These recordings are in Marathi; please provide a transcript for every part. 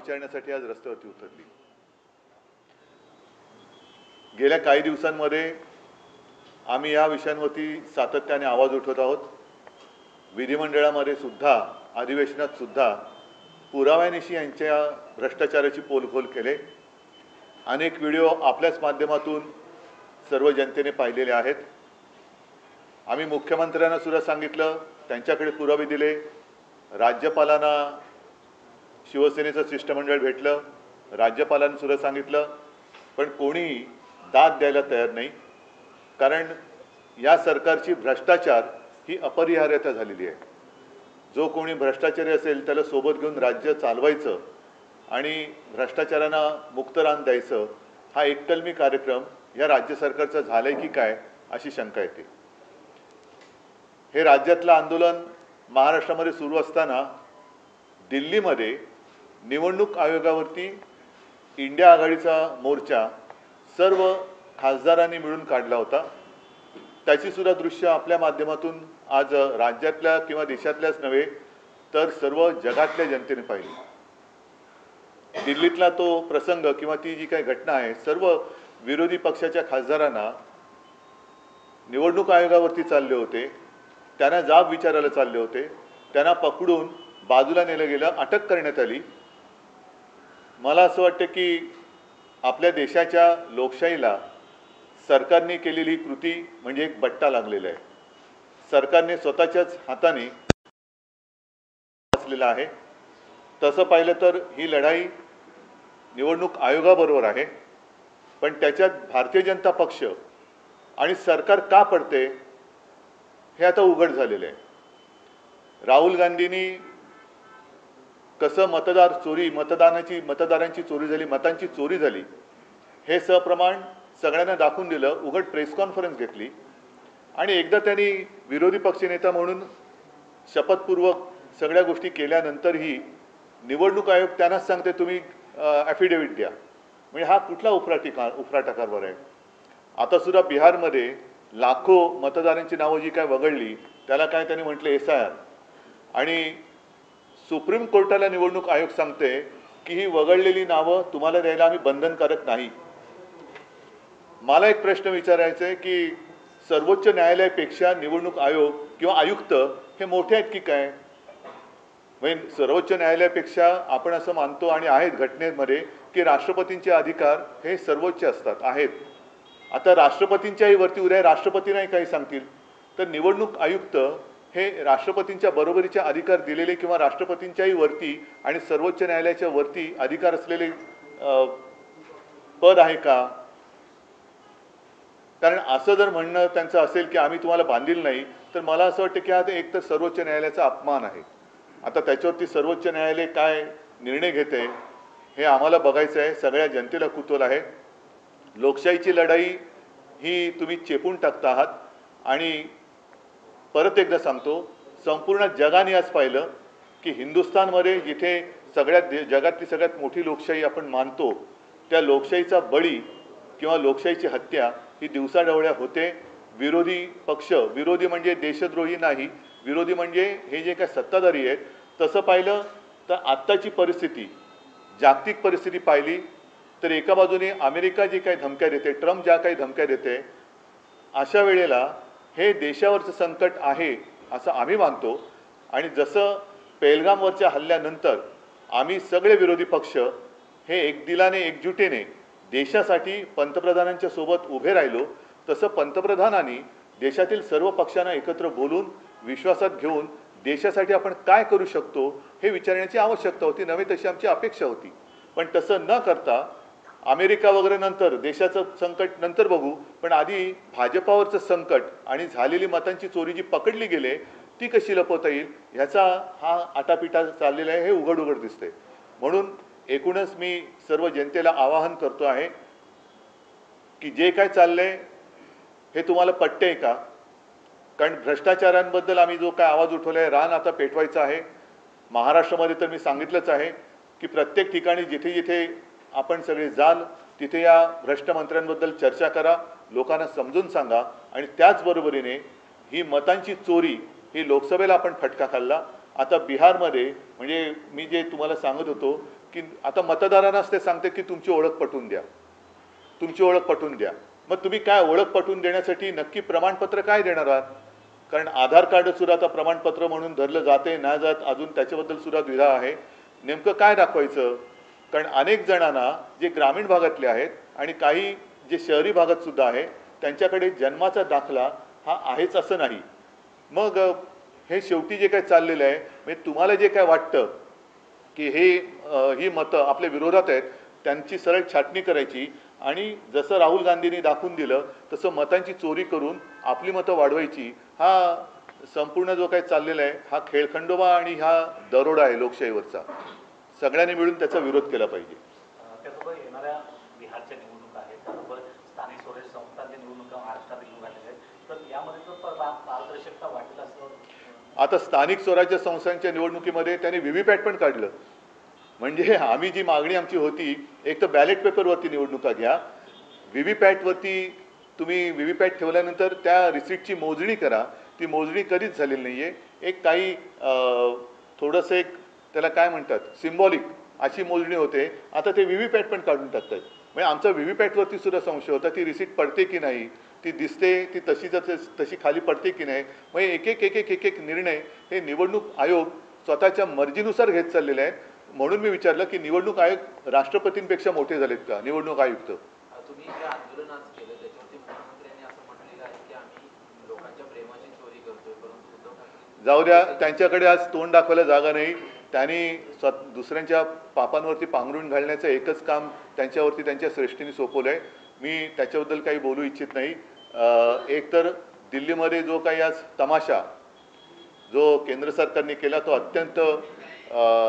विचारण्यासाठी आज रस्त्यावरती उतरली। गेल्या काही दिवसांमध्ये आम्ही या विषयांवरती सातत्याने आवाज उठवत आहोत। विधिमंडळामध्ये सुद्धा, अधिवेशनात सुद्धा पुराव्यानिशी यांच्या भ्रष्टाचाराची पोलखोल केले। अनेक व्हिडिओ आपल्याच माध्यमातून सर्व जनतेने पाहिलेले आहेत। आम्ही मुख्यमंत्र्यांना सुद्धा सांगितलं, त्यांच्याकडे पुरावे दिले, राज्यपालांना शिवसेनेचं शिष्टमंडळ भेटलं, राज्यपालांनी सुद्धा सांगितलं, पण कोणी दाद द्यायला तयार नाही। कारण या सरकारची भ्रष्टाचार ही अपरिहार्यता झालेली आहे। जो कोणी भ्रष्टाचारी असेल त्याला सोबत घेऊन राज्य चालवायचं आणि भ्रष्टाचारांना मुक्तरान द्यायचं, हा एककलमी कार्यक्रम या राज्य सरकारचा झालाय की काय अशी शंका येते। हे राज्यातलं आंदोलन महाराष्ट्रामध्ये सुरू असताना दिल्लीमध्ये निवडणूक आयोगावरती इंडिया आघाडीचा मोर्चा सर्व खासदारांनी मिळून काढला होता। त्याची सुद्धा दृश्य आपल्या माध्यमातून आज राज्यातल्या किंवा देशातल्याच नव्हे तर सर्व जगातल्या जनतेने पाहिली। दिल्लीतला तो प्रसंग किंवा ती जी काही घटना आहे, सर्व विरोधी पक्षाच्या खासदारांना निवडणूक आयोगावरती चालले होते, त्यांना जाब विचारायला चालले होते, त्यांना पकडून बाजूला नेलं गेलं, अटक करण्यात आली। मला असं वाटतं की आपल्या देशाच्या लोकशाहीला सरकारने केलेली ही कृती म्हणजे एक बट्टा लागलेला आहे। सरकारने स्वतःच्याच हाताने असलेला आहे। तसं पाहिलं तर ही लढाई निवडणूक आयोगाबरोबर आहे, पण त्याच्यात भारतीय जनता पक्ष आणि सरकार का पडते हे आता उघड झालेलं आहे। राहुल गांधींनी कसं मतदारांची चोरी झाली, मतांची चोरी झाली हे सप्रमाण सगळ्यांना दाखवून दिलं, उघड प्रेस कॉन्फरन्स घेतली आणि एकदा त्यांनी विरोधी पक्षनेता म्हणून शपथपूर्वक सगळ्या गोष्टी केल्यानंतरही निवडणूक आयोग त्यांनाच सांगते तुम्ही ॲफिडेव्हिट द्या। म्हणजे हा कुठला उफराटा कारभार आहे। आता सुद्धा बिहारमध्ये लाखो मतदारांची नावं जी काय वगळली त्याला काय त्यांनी म्हटलं SIR, आणि सुप्रीम कोर्टाला निवडणूक आयोग सांगते की ही वगळलेली नावं तुम्हाला द्यायला आम्ही बंधनकारक नाही। मला एक प्रश्न विचारायचा आहे की सर्वोच्च न्यायालयापेक्षा निवडणूक आयोग किंवा आयुक्त हे मोठे आहेत की काय? म्हणजे सर्वोच्च न्यायालयापेक्षा आपण असं मानतो आणि आहेत घटनेमध्ये की राष्ट्रपतींचे अधिकार हे सर्वोच्च असतात आहेत। आता राष्ट्रपतींच्याही वरती उद्या राष्ट्रपती नाही काही सांगतील तर निवडणूक आयुक्त हे राष्ट्रपतींच्या बरोबरीचे अधिकार दिलेले किंवा राष्ट्रपतींच्याही वरती आणि सर्वोच्च न्यायालयाच्या वरती अधिकार असलेले पद आहे का? कारण असं जर म्हणणं त्यांचं असेल की आम्ही तुम्हाला बांधील नाही, तर मला असं वाटतं की आता एक तर सर्वोच्च न्यायालयाचा अपमान आहे। आता त्याच्यावरती सर्वोच्च न्यायालय काय निर्णय घेते हे आम्हाला बघायचं आहे, सगळ्या जनतेला कुतूहल आहे। लोकशाहीची लढाई ही तुम्ही चेपून टाकता आहात आणि परत एकदा सांगतो, संपूर्ण जगाने आज पाहिलं की हिंदुस्थानमध्ये जिथे जगातली सगळ्यात मोठी लोकशाही आपण मानतो त्या लोकशाहीचा बळी किंवा लोकशाहीची हत्या ही दिवसाढवळ्या होते। विरोधी पक्ष, विरोधी म्हणजे देशद्रोही नाही, विरोधी म्हणजे हे जे काही सत्ताधारी आहेत, तसं पाहिलं तर आत्ताची परिस्थिती, जागतिक परिस्थिती पाहिली तर एका बाजूने अमेरिका जी काही धमक्या देते, ट्रम्प ज्या काही धमक्या देते, अशा वेळेला हे देशावरचं संकट आहे असं आम्ही मानतो। आणि जसं पेहलगामवरच्या हल्ल्यानंतर आम्ही सगळे विरोधी पक्ष हे एकदिलाने एकजुटीने देशासाठी पंतप्रधानांच्या सोबत उभे राहिलो, तसं पंतप्रधानांनी देशातील सर्व पक्षांना एकत्र बोलून विश्वासात घेऊन देशासाठी आपण काय करू शकतो हे विचारण्याची आवश्यकता होती, नव्हे तशी आमची अपेक्षा होती। पण तसं न करता अमेरिका वगैरे नंतर देशाचं संकट नंतर बघू, पण आधी भाजपावरचं संकट आणि झालेली मतांची चोरी जी पकडली गेले ती कशी लपवता येईल ह्याचा हा आटापिटा चाललेला आहे, हे उघड दिसते। म्हणून एकूणच मी सर्व जनतेला आवाहन करतो आहे की जे काय चाललंय हे तुम्हाला पटतंय का? कारण भ्रष्टाचारांबद्दल आम्ही जो काय आवाज उठवलाय, रान आता पेटवायचं आहे। महाराष्ट्रामध्ये तर मी सांगितलंच आहे की प्रत्येक ठिकाणी जिथे जिथे आपण सगळे जाल तिथे या भ्रष्ट मंत्र्यांबद्दल चर्चा करा, लोकांना समजून सांगा। आणि त्याचबरोबरीने ही मतांची चोरी ही लोकसभेला आपण फटका खाल्ला, आता बिहारमध्ये म्हणजे मी जे तुम्हाला सांगत होतो की आता मतदारांनाच ते सांगते की तुमची ओळख पटवून द्या, तुमची ओळख पटवून द्या. मग तुम्ही काय ओळख पटवून देण्यासाठी नक्की प्रमाणपत्र काय देणार आहात? कारण आधार कार्ड सुद्धा आता प्रमाणपत्र म्हणून धरलं जाते ना जात, अजून त्याच्याबद्दल सुद्धा द्विधा आहे. नेमकं काय दाखवायचं? कारण अनेक जणांना जे ग्रामीण भागातले आहेत आणि काही जे शहरी भागात सुद्धा आहे त्यांच्याकडे जन्माचा दाखला हा आहेच असं नाही. मग हे शेवटी जे काय चाललेलं आहे, म्हणजे तुम्हाला जे काय वाटतं की ही मतं आपल्या विरोधात आहेत, त्यांची सरळ छाटणी करायची आणि जसं राहुल गांधींनी दाखवून दिलं तसं मतांची चोरी करून आपली मतं वाढवायची. हा संपूर्ण जो काही चाललेला आहे हा खेळखंडोबा आणि हा दरोडा आहे लोकशाहीवरचा. सगळ्यांनी मिळून त्याचा विरोध केला पाहिजे. त्यासोबत येणाऱ्या बिहारच्या निवडणुका आहेत, त्यासोबत स्थानिक स्वराज्य संस्थांच्या निवडणुका महाराष्ट्रात येऊन राहिलेल्या आहेत, तर यामध्ये तर पारदर्शकता वाटेल असं. आता स्थानिक स्वराज्य संस्थांच्या निवडणुकीमध्ये त्यांनी व्हीव्हीपॅट पण काढलं. म्हणजे आम्ही जी मागणी आमची होती, एक तर बॅलेट पेपरवरती निवडणुका घ्या, व्हीव्हीपॅटवरती तुम्ही व्हीव्हीपॅट ठेवल्यानंतर त्या रिसिप्टची मोजणी करा. ती मोजणी कधीच झालेली नाही आहे. एक काही थोडंसं एक त्याला काय म्हणतात सिम्बॉलिक अशी मोजणी होते. आता ते व्हीव्हीपॅट पण काढून टाकतात. म्हणजे आमचा व्हीव्हीपॅटवरती सुद्धा संशय होता, ती रिसिप्ट पडते की नाही, ती दिसते ती तशी खाली पडते की नाही. म्हणजे एक एक निर्णय हे निवडणूक आयोग स्वतःच्या मर्जीनुसार घेत चाललेले आहेत. म्हणून मी विचारलं की निवडणूक आयोग राष्ट्रपतींपेक्षा मोठे झालेत का निवडणूक आयुक्त? तुम्ही जे आंदोलन आज केलं त्याच्यावरती मुख्यमंत्र्यांनी असं म्हटलेलं आहे की आम्ही लोकांच्या प्रेमाची चोरी करतोय, परंतु उद्धव ठाकरे जाऊ द्या, त्यांच्याकडे आज तोंड दाखवायला जागा नाही. त्यांनी दुसऱ्यांच्या पापांवरती पांघरून घालण्याचं एकच काम त्यांच्यावरती त्यांच्या श्रेष्ठींनी सोपवलं आहे. मी त्याच्याबद्दल काही बोलू इच्छित नाही. एक तर दिल्लीमध्ये जो काही आज तमाशा जो केंद्र सरकारने केला तो अत्यंत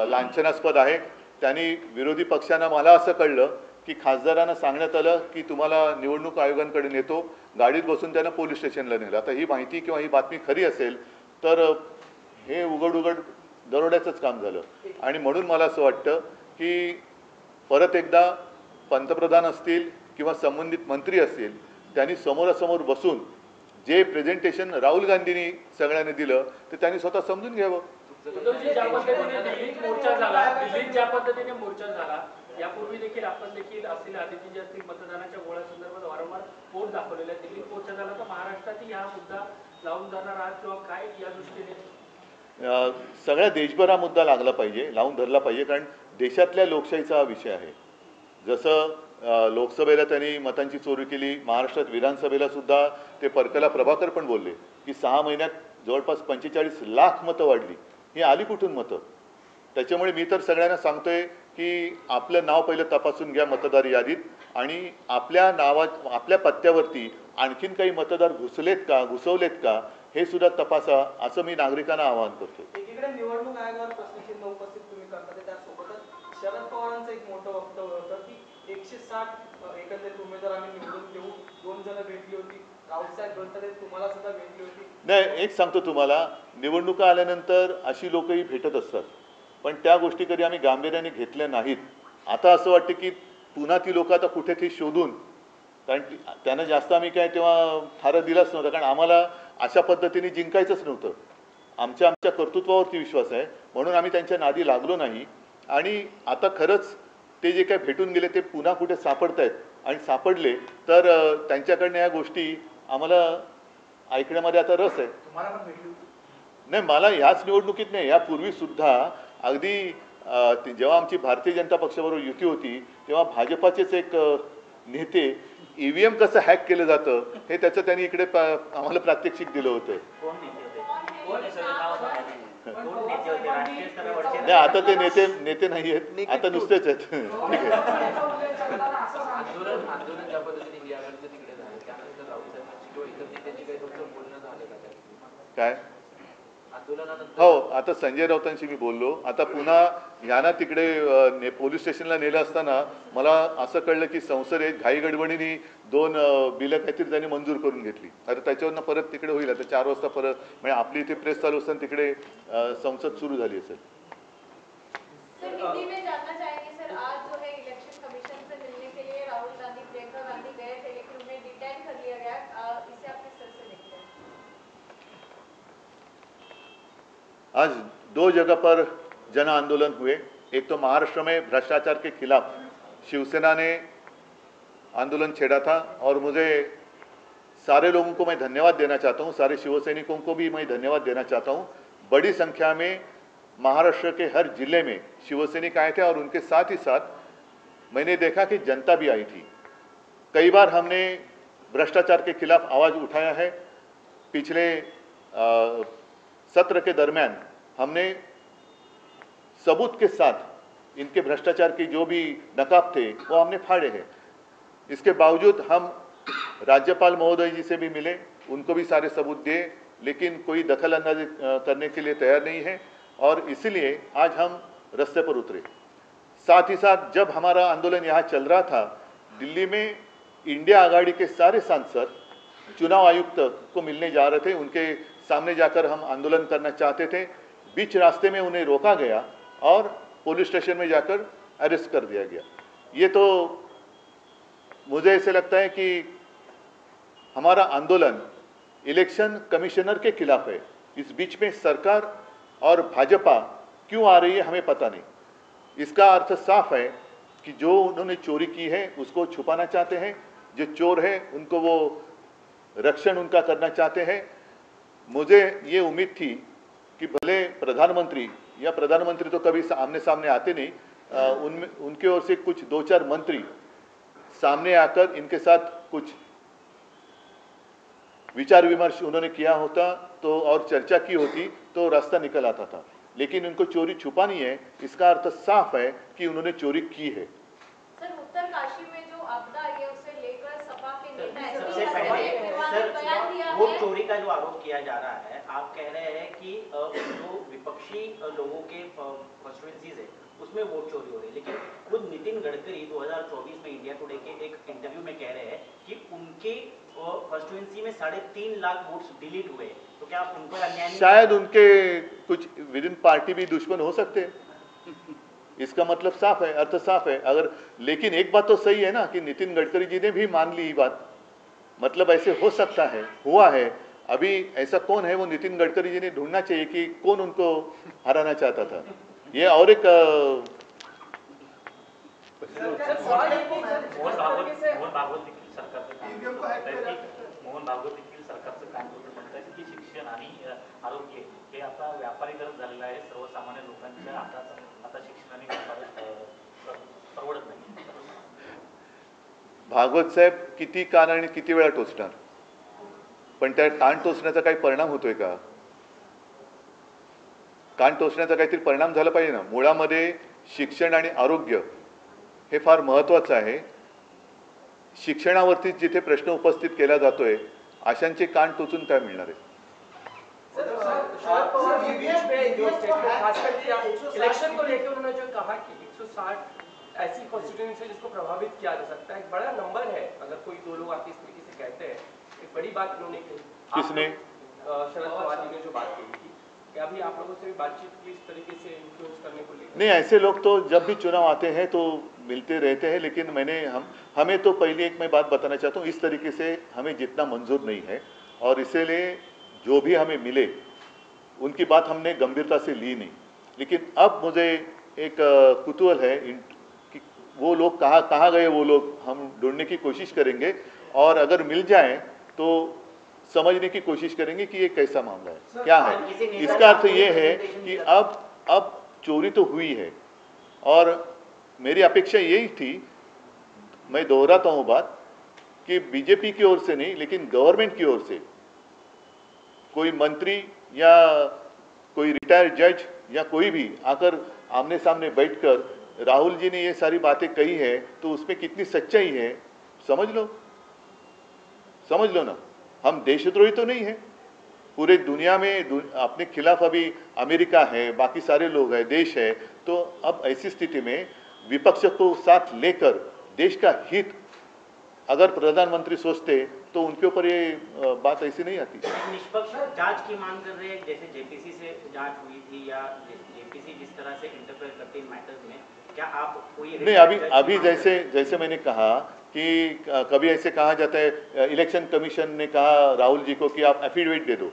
लांछनास्पद आहे. त्यांनी विरोधी पक्षांना, मला असं कळलं की खासदारांना सांगण्यात आलं की तुम्हाला निवडणूक आयोगांकडे नेतो, गाडीत बसून त्यांना पोलीस स्टेशनला नेलं. आता ही माहिती किंवा ही बातमी खरी असेल तर हे उघड दरोड्याचंच काम झालं. आणि म्हणून मला असं वाटतं की परत एकदा पंतप्रधान असतील किंवा संबंधित मंत्री असतील त्यांनी समोरासमोर बसून जे प्रेझेंटेशन राहुल गांधींनी सगळ्यांनी दिलं ते त्यांनी स्वतः समजून घ्यावं. ज्या पद्धतीने दिल्लीत मोर्चा झाला, यापूर्वी देखील आपण देखील असलेल्या आदितीच्या असतील मतदानाच्या गोळ्यासंदर्भात वारंवार पोट दाखवलेला आहे. दिल्लीत मोर्चा झाला तर महाराष्ट्रातही हा मुद्दा लावून धरणार आहात किंवा काय या दृष्टीने? सगळ्या देशभर हा मुद्दा लागला पाहिजे, लावून धरला पाहिजे. कारण देशातल्या लोकशाहीचा हा विषय आहे. जसं लोकसभेला त्यांनी मतांची चोरी केली, महाराष्ट्रात विधानसभेला सुद्धा ते परकला प्रभाकर पण बोलले की 6 महिन्यात जवळपास 45 लाख मतं वाढली. ही आली कुठून मतं? त्याच्यामुळे मी तर सगळ्यांना सांगतोय की आपलं नाव पहिलं तपासून घ्या मतदार यादीत आणि आपल्या पत्त्यावरती आणखीन काही मतदार घुसवलेत का हे सुद्धा तपासा, असं मी नागरिकांना आवाहन करतो. एकीकडे निवडणूक आयोगावर प्रश्नचिन्ह उपस्थित तुम्ही करता, त्यासोबतच शरद पवारांचं एक मोठं वक्तव्य होतं की 160 एकंदरीत उमेदवार आम्ही निवडून देऊ. 2 जण भेटली होती, रावसाहेब गणतले तुम्हाला सुद्धा भेटली होती. नाही, एक सांगतो तुम्हाला, निवडणुका आल्यानंतर अशी लोकही भेटत असतात, पण त्या गोष्टी कधी आम्ही गांभीर्याने घेतल्या नाहीत. आता असं वाटतं की पुन्हा ती लोक आता कुठेतरी शोधून, कारण त्यांना जास्त आम्ही काय तेव्हा थारा दिलाच नव्हता, कारण आम्हाला अशा पद्धतीने जिंकायचंच नव्हतं. आमच्या कर्तृत्वावरती विश्वास आहे म्हणून आम्ही त्यांच्या नादी लागलो नाही. आणि आता खरंच ते जे काय भेटून गेले ते पुन्हा कुठे सापडत आहेत आणि सापडले तर त्यांच्याकडनं या गोष्टी आम्हाला ऐकण्यामध्ये आता रस आहे. तुम्हाला पण भेटली होती? नाही, मला ह्याच निवडणुकीत नाही, यापूर्वीसुद्धा अगदी जेव्हा आमची भारतीय जनता पक्षाबरोबर युती होती तेव्हा भाजपाचेच एक नेते EVM कसं हॅक केलं जातं हे त्याचं त्यांनी इकडे आम्हाला प्रात्यक्षिक दिलं होतं. नाही, आता ते नेते नाही आहेत, आता नुसतेच आहेत. ठीक आहे. आंदोलन ज्या पद्धतीने इंडिया आघाडीचं तिकडे झालं त्यानंतर राहुल साहेबांची किंवा इतर नेत्यांची काही तुमचं बोलणं झालं का? काय आंदोलनानंतर? हो, आता संजय राऊतांशी मी बोललो. आता पुन्हा ह्यांना तिकडे पोलीस स्टेशनला नेलं असताना मला असं कळलं की संसदेत घाई गडबडीने 2 बिलं काहीतरी त्यांनी मंजूर करून घेतली. आता त्याच्यावरनं परत तिकडे होईल. आता 4 वाजता परत, म्हणजे आपली इथे प्रेस चालू असताना तिकडे संसद सुरू झाली असेल. सर, हिंदी में जानना चाहेंगे सर, आज जो है इलेक्शन कमीशन से मिलने के लिए राहुल गांधी, प्रियंका गांधी गए थे लेकिन उन्हें डिटेन कर लिया गया, इसे आप किस तरह से देखते हैं? आज 2 जगह पर जन आंदोलन हुए. एक तो महाराष्ट्र में भ्रष्टाचार के खिलाफ शिवसेना ने आंदोलन छेड़ा था और मुझे सारे लोगों को मैं धन्यवाद देना चाहता हूं, सारे शिवसैनिकों को भी मैं धन्यवाद देना चाहता हूं। बड़ी संख्या में महाराष्ट्र के हर जिले में शिवसैनिक आए थे और उनके साथ ही साथ मैंने देखा कि जनता भी आई थी। कई बार हमने भ्रष्टाचार के खिलाफ आवाज उठाया है। पिछले सत्र के दरमियान हमने सबूत के साथ इनके भ्रष्टाचार की जो भी नकाब थे वो हमने फाड़े हैं। इसके बावजूद हम राज्यपाल महोदय जी से भी मिले, उनको भी सारे सबूत दिए, लेकिन कोई दखल अंदाजी करने के लिए तैयार नहीं है और इसीलिए आज हम रास्ते पर उतरे। साथ ही साथ जब हमारा आंदोलन यहाँ चल रहा था, दिल्ली में इंडिया आघाड़ी के सारे सांसद चुनाव आयुक्त को मिलने जा रहे थे, उनके सामने जाकर हम आंदोलन करना चाहते थे। बीच रास्ते में उन्हें रोका गया और पुलिस स्टेशन में जाकर अरेस्ट कर दिया गया। ये तो मुझे ऐसे लगता है कि हमारा आंदोलन इलेक्शन कमिश्नर के खिलाफ है। इस बीच में सरकार और भाजपा क्यों आ रही है हमें पता नहीं। इसका अर्थ साफ है कि जो उन्होंने चोरी की है उसको छुपाना चाहते हैं, जो चोर है उनको वो रक्षण उनका करना चाहते हैं। मुझे ये उम्मीद थी कि भले प्रधानमंत्री या प्रधानमंत्री तो कभी आमने सामने आते नहीं, उनके ओर से कुछ 2-4 मंत्री सामने आकर इनके साथ कुछ विचार विमर्श उन्होंने किया होता तो और चर्चा की होती तो रास्ता निकल आता था, लेकिन उनको चोरी छुपानी है। इसका अर्थ साफ है कि उन्होंने चोरी की है। सर, उत्तरकाशी में जो आपदा आई है उसे लेकर सपा के नेता सबसे SPी पहले बयान दिया वोट है। चोरी का जो आरोप किया जा रहा है, आप कह रहे हैं कि जो विपक्षी लोगों के कॉन्स्टिट्यूएंसीज है उसमें वोट चोरी हो रही है, लेकिन खुद नितिन गडकरी 2024 में इंडिया टुडे के एक इंटरव्यू में कह रहे हैं कि उनके कॉन्स्टिट्यूएंसी में 3.5 लाख वोट्स डिलीट हुए। तो क्या आप उनको अन्याय नहीं? शायद उनके कुछ विद इन पार्टी भी दुश्मन हो सकते हैं। इसका मतलब साफ है, अर्थ साफ है। अगर लेकिन एक बात तो सही है ना कि नितिन गडकरी जी ने भी मान ली ये बात, मतलब ऐसे हो सकता है, हुआ है। अभी ऐसा कौन है वो नितिन गडकरी जी ने ढूंढना चाहिए कि कौन उनको हराना चाहता था। ये और एक मोहन भागवत देखील सरकारचं काम करतो, म्हणतात की शिक्षण आणि आरोग्य हे आता व्यापारीकरण झालेलं आहे। सर्वसामान्य लोकांच्या आता शिक्षण आणि व्यापार परवडत नाही। भागवत साहेब किती कान आणि किती वेळा टोचणार, पण त्या कान टोचण्याचा काही परिणाम होतोय का? कान टोचण्याचा काहीतरी परिणाम झाला पाहिजे ना। मुळामध्ये शिक्षण आणि आरोग्य हे फार महत्त्वाचं आहे। शिक्षणावरती जिथे प्रश्न उपस्थित केला जातोय, अशांचे कान टोचून काय मिळणार आहे? इलेक्शन को लेकर उन्होंने जो कहा कि 160 ऐसी कॉन्स्टिट्यूएंसी है जिसको प्रभावित किया जा सकता है, एक बड़ा नंबर है। अगर कोई 2 लोग आके इस तरीके से कहते हैं, एक बड़ी बात उन्होंने कही। किसने? शरद पवार जी ने जो बात कही थी, क्या अभी आप लोगों से भी बातचीत की इस तरीके से इन्फ्लुएंस करने को लेकर? नहीं, ऐसे लोग तो जब भी चुनाव आते हैं तो मिलते रहते हैं, लेकिन हमें तो पहले एक मैं बात बताना चाहता हूँ, इस तरीके से हमें जितना मंजूर नहीं है और इसीलिए जो भी हमें मिले उनकी बात हमने गंभीरता से ली नहीं। लेकिन अब मुझे एक कुतूहल है कि वो लोग कहाँ गए, वो लोग हम ढूंढने की कोशिश करेंगे और अगर मिल जाए तो समझने की कोशिश करेंगे कि ये कैसा मामला है, क्या है। इसका अर्थ ये है कि अब चोरी तो हुई है और मेरी अपेक्षा यही थी, मैं दोहराता हूँ बात, कि बीजेपी की ओर से नहीं लेकिन गवर्नमेंट की ओर से कोई मंत्री या कोई रिटायर्ड जज या कोई भी आकर आमने सामने बैठकर राहुल जी ने ये सारी बातें कही है तो उसमें कितनी सच्चाई है समझ लो ना। हम देशद्रोही तो नहीं है, पूरे दुनिया में अपने खिलाफ अभी अमेरिका है, बाकी सारे लोग हैं, देश है। तो अब ऐसी स्थिति में विपक्ष को साथ लेकर देश का हित अगर प्रधानमंत्री सोचते तो उनके ऊपर ये बात ऐसी नहीं आती। निष्पक्ष जांच की मांग कर रहे हैं, जैसे जेपीसी से जांच हुई थी या जेपीसी जिस तरह से इंटरफेयर करते इन मैटर्स में, क्या आप कोई नहीं, अभी जैसे मैंने कहा कि कभी ऐसे कहा जाता है, इलेक्शन कमीशन ने कहा राहुल जी को कि आप एफिडेविट दे दो,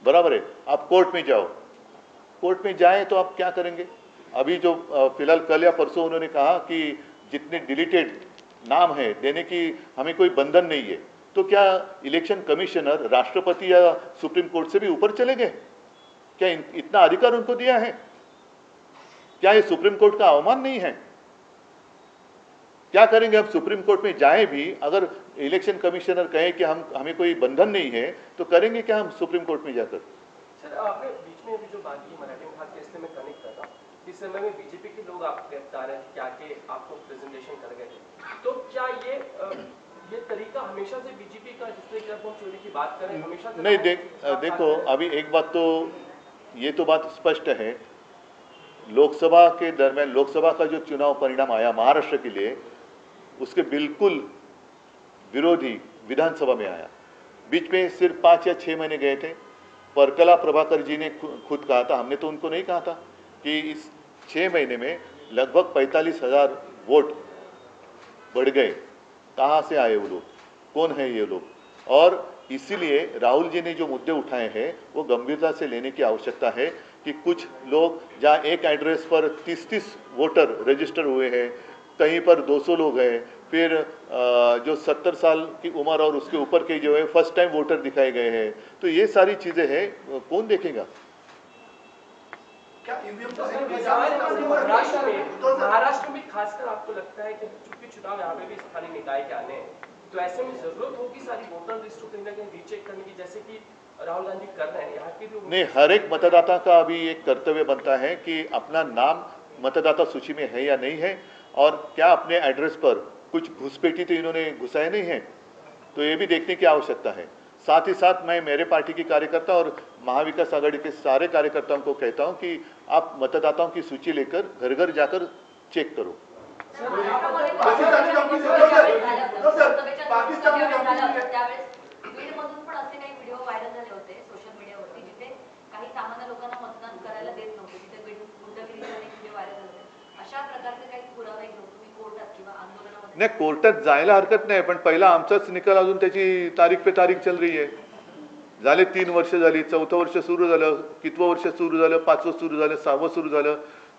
बराबर है, आप कोर्ट में जाओ। कोर्ट में जाए तो आप क्या करेंगे? अभी जो फिलहाल कल या परसों उन्होंने कहा कि जितने डिलीटेड नाम है देने की हमें कोई बंधन नहीं है, तो क्या इलेक्शन कमिश्नर राष्ट्रपति या सुप्रीम कोर्ट से भी ऊपर चले गए? क्या इतना अधिकार उनको दिया है? क्या ये सुप्रीम कोर्ट का अवमान नहीं है? क्या करेंगे हम सुप्रीम कोर्ट में जाएं भी, अगर इलेक्शन कमिश्नर कहे कि हमें कोई बंधन नहीं है, तो करेंगे क्या हम सुप्रीम कोर्ट में जाकर? सर आपने बीच में अभी जो बात की मराठी में खास इसलिए मैं कनेक्ट कर रहा हूँ, इस समय में बीजेपी के लोग आप गिरफ्तार हैं क्या के आपको प्रेजेंटेशन कर गए थे, तो क्या ये तरीका हमेशा से बीजेपी का जिसमें कि हम चोरी की बात करें हमेशा से नहीं देखो अभी एक बात तो ये तो बात स्पष्ट है, लोकसभा के दरमियान लोकसभा का जो चुनाव परिणाम आया महाराष्ट्र के लिए, उसके बिल्कुल विरोधी विधानसभा में आया। बीच में सिर्फ 5 या 6 महीने गए थे। परकला प्रभाकर जी ने खुद कहा था, हमने तो उनको नहीं कहा था, कि इस 6 महीने में लगभग 45,000 वोट बढ़ गए। कहाँ से आए वो लोग, कौन है ये लोग? और इसीलिए राहुल जी ने जो मुद्दे उठाए हैं वो गंभीरता से लेने की आवश्यकता है कि कुछ लोग जहाँ एक एड्रेस पर 30-30 वोटर रजिस्टर हुए हैं, कहीं पर 200 लोग हैं, फिर जो 70 साल की उम्र और उसके ऊपर के जो है फर्स्ट टाइम वोटर दिखाए गए हैं, तो ये सारी चीज़ें हैं, कौन देखेगा? महाराष्ट्र में खासकर आपको लगता है कि चूंकि चुनाव यहाँ पे भी स्थानीय निकाय के आने हैं, तो ऐसे में जरूरत होगी सारी वोटर लिस्ट को कहीं ना कहीं रीचेक करने की, जैसे कि राहुल गांधी कर रहे हैं यहाँ की भी? नहीं, हर एक मतदाता का अभी एक कर्तव्य बनता है कि अपना नाम मतदाता सूची में है या नहीं है, और क्या अपने एड्रेस पर कुछ घुसपैठी तो इन्होंने घुसाए नहीं है, तो ये भी देखने की आवश्यकता है। साथ ही साथ मैं मेरे पार्टी की कार्यकर्ता और महाविकास आघाड़ी के सारे कार्यकर्ताओं को कहता हूं कि आप मतदाताओं की सूची लेकर घर घर जाकर चेक करो। नाही, कोर्टात जायला हरकत नाही, पण पहिला आमचाच निकाल, अजून त्याची तारीख पे तारीख चल रही आहे। झाले 3 वर्ष झाली, 4थं वर्ष सुरू झालं, कितवं वर्ष सुरू झालं, 5वं सुरू झालं, 6वं सुरू झालं,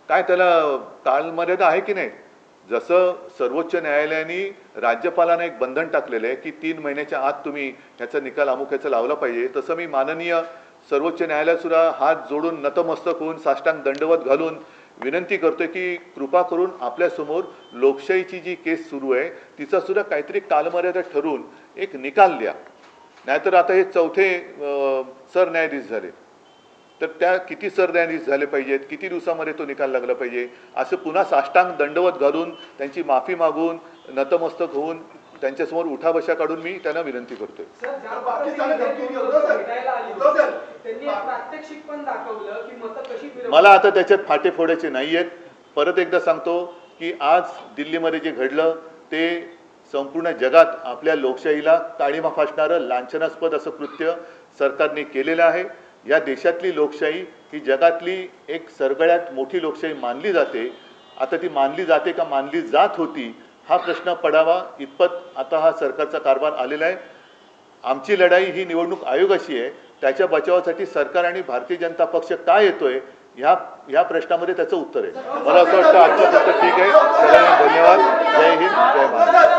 काय त्याला कालमर्यादा आहे की नाही? जसं सर्वोच्च न्यायालयाने राज्यपालांना एक बंधन टाकलेलं आहे की 3 महिन्याच्या आत तुम्ही ह्याचा निकाल अमुक्याचा लावला पाहिजे, तसं मी माननीय सर्वोच्च न्यायालयात सुद्धा हात जोडून नतमस्तक होऊन साष्टांग दंडवत घालून विनंती करतोय की कृपा करून आपल्यासमोर लोकशाहीची जी केस सुरू आहे तिचा सुद्धा काहीतरी कालमर्यादा ठरवून एक निकाल द्या। नाहीतर आता हे 4थे सरन्यायाधीश झाले, तर त्या किती सरन्यायाधीश झाले पाहिजेत, किती दिवसामध्ये तो निकाल लागला पाहिजे, असं पुन्हा साष्टांग दंडवत घालून त्यांची माफी मागून नतमस्तक होऊन त्यांच्यासमोर उठाबशा काढून मी त्यांना विनंती करतोय। मला आता त्याच्यात फाटे फोडायचे नाहीयेत। परत एकदा सांगतो की आज दिल्लीमध्ये जे घडलं ते संपूर्ण जगात आपल्या लोकशाहीला काळीमा फासणारं लांछनास्पद असं कृत्य सरकारने केलेलं आहे। या देशातली लोकशाही ही जगातली एक सगळ्यात मोठी लोकशाही मानली जाते। आता ती मानली जाते का मानली जात होती हा प्रश्न पडावा इतपत आता हा सरकारचा कारभार आलेला आहे। आमची लढाई ही निवडणूक आयोगाशी आहे, त्याच्या बचावासाठी सरकार आणि भारतीय जनता पक्ष काय येतोय ह्या प्रश्नामध्ये त्याचं उत्तर आहे। मला असं वाटतं आजचं पुस्तक ठीक आहे। सगळ्यांना धन्यवाद। जय हिंद, जय महाराष्ट्र।